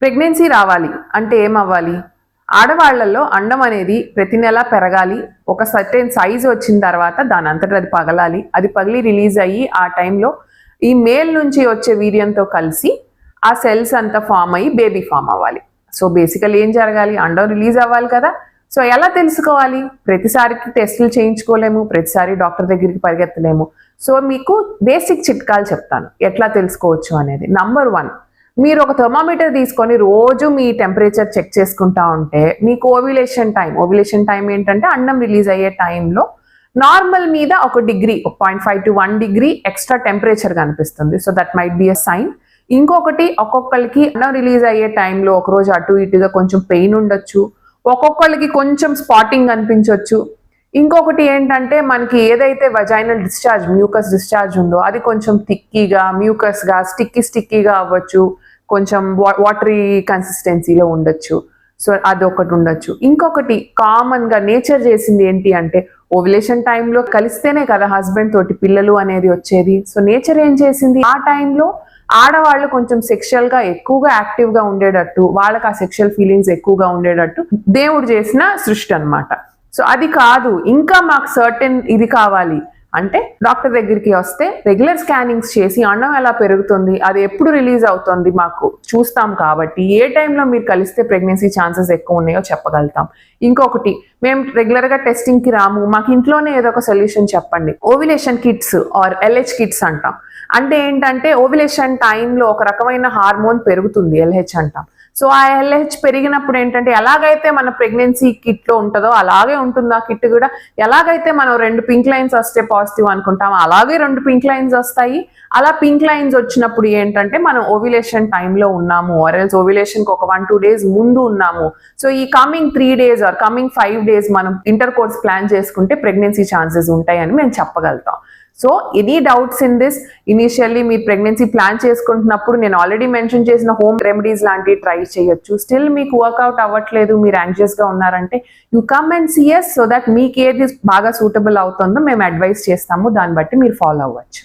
Pregnancy రావాలి అంటే ఏమవ్వాలి? ఆడవాళ్లలో అండం అనేది ప్రతి నెల పెరగాలి. ఒక సర్టెన్ సైజ్ వచ్చిన తర్వాత దాని అంతటా అది పగలాలి. అది పగిలి రిలీజ్ అయ్యి ఆ టైంలో ఈ మేల్ నుంచి వచ్చే వీర్యంతో కలిసి ఆ సెల్స్ అంతా ఫామ్ అయ్యి బేబీ ఫామ్ అవ్వాలి. సో బేసికల్ ఏం జరగాలి? అండం రిలీజ్ అవ్వాలి కదా. సో ఎలా తెలుసుకోవాలి? ప్రతిసారికి టెస్టులు చేయించుకోలేము, ప్రతిసారి డాక్టర్ దగ్గరికి పరిగెత్తలేము. సో మీకు బేసిక్ చిట్కాలు చెప్తాను ఎట్లా తెలుసుకోవచ్చు అనేది. నంబర్ 1, మీరు ఒక థర్మామీటర్ తీసుకొని రోజు మీ టెంపరేచర్ చెక్ చేసుకుంటా ఉంటే మీకు ఓవ్యులేషన్ టైం ఏంటంటే అండం రిలీజ్ అయ్యే టైంలో నార్మల్ మీద 1 degree 0.5 to 1 degree extra temperature కనిపిస్తుంది. So that might be a sign. ఇంకొకటి, ఒక్కొక్కరికి అండం రిలీజ్ అయ్యే టైంలో ఒకరోజు అటు ఇటుగా కొంచెం పెయిన్ ఉండొచ్చు, ఒక్కొక్కరికి కొంచెం స్పాటింగ్ అనిపించవచ్చు. ఇంకొకటి ఏంటంటే మనకి ఏదైతే వజైనల్ డిశ్చార్జ్, మ్యూకస్ డిశ్చార్జ్ ఉందో అది కొంచెం థిక్కీగా, మ్యూకస్గా, స్టిక్కీగా అవ్వచ్చు, కొంచెం వాటరీ కన్సిస్టెన్సీలో ఉండొచ్చు. సో అదొకటి ఉండొచ్చు. ఇంకొకటి కామన్గా నేచర్ చేసింది ఏంటి అంటే ఓవ్యులేషన్ టైంలో కలిస్తేనే కదా హస్బెండ్ తోటి పిల్లలు అనేది వచ్చేది. సో నేచర్ ఏం చేసింది, ఆ టైంలో ఆడవాళ్ళు కొంచెం సెక్షువల్గా ఎక్కువగా యాక్టివ్గా ఉండేటట్టు, వాళ్ళకి ఆ సెక్షువల్ ఫీలింగ్స్ ఎక్కువగా ఉండేటట్టు దేవుడు చేసిన సృష్టి అన్నమాట. సో అది కాదు, ఇంకా మాకు సర్టెన్ ఇది కావాలి అంటే డాక్టర్ దగ్గరికి వస్తే రెగ్యులర్ స్కానింగ్స్ చేసి అండం ఎలా పెరుగుతుంది, అది ఎప్పుడు రిలీజ్ అవుతుంది మాకు చూస్తాం. కాబట్టి ఏ టైంలో మీరు కలిస్తే ప్రెగ్నెన్సీ ఛాన్సెస్ ఎక్కువ ఉన్నాయో చెప్పగలుగుతాం. ఇంకొకటి, మేము రెగ్యులర్గా టెస్టింగ్కి రాము, మాకు ఇంట్లోనే ఏదో ఒక సొల్యూషన్ చెప్పండి. Ovulation kits or LH kits అంటాం. అంటే ఏంటంటే ఓవ్యులేషన్ టైంలో ఒక రకమైన హార్మోన్ పెరుగుతుంది, LH అంటాం. సో ఆ LH పెరిగినప్పుడు ఏంటంటే ఎలాగైతే మన ప్రెగ్నెన్సీ కిట్లో ఉంటుందో అలాగే ఉంటుంది ఆ కిట్ కూడా. ఎలాగైతే మనం 2 పింక్ లైన్స్ వస్తే పాజిటివ్ అనుకుంటాం, అలాగే 2 పింక్ లైన్స్ వస్తాయి. అలా పింక్ లైన్స్ వచ్చినప్పుడు ఏంటంటే మనం ఓవ్యులేషన్ టైంలో ఉన్నాము, ఆర్ఎల్స్ ఓవ్యులేషన్కి ఒక 1-2 డేస్ ముందు ఉన్నాము. సో ఈ coming 3 days or coming 5 days మనం ఇంటర్ కోర్స్ ప్లాన్ చేసుకుంటే ప్రెగ్నెన్సీ ఛాన్సెస్ ఉంటాయని మేము చెప్పగలుగుతాం. So any doubts in this, initially మీరు ప్రెగ్నెన్సీ ప్లాన్ చేసుకుంటున్నప్పుడు నేను ఆల్రెడీ మెన్షన్ చేసిన హోమ్ రెమెడీస్ లాంటివి ట్రై చేయొచ్చు. స్టిల్ మీకు వర్కౌట్ అవ్వట్లేదు, మీరు యాంగ్జియస్గా ఉన్నారంటే you come and see us so that మీకు ఏది బాగా సూటబుల్ అవుతుందో మేము అడ్వైస్ చేస్తాము, దాన్ని బట్టి మీరు ఫాలో అవ్వచ్చు.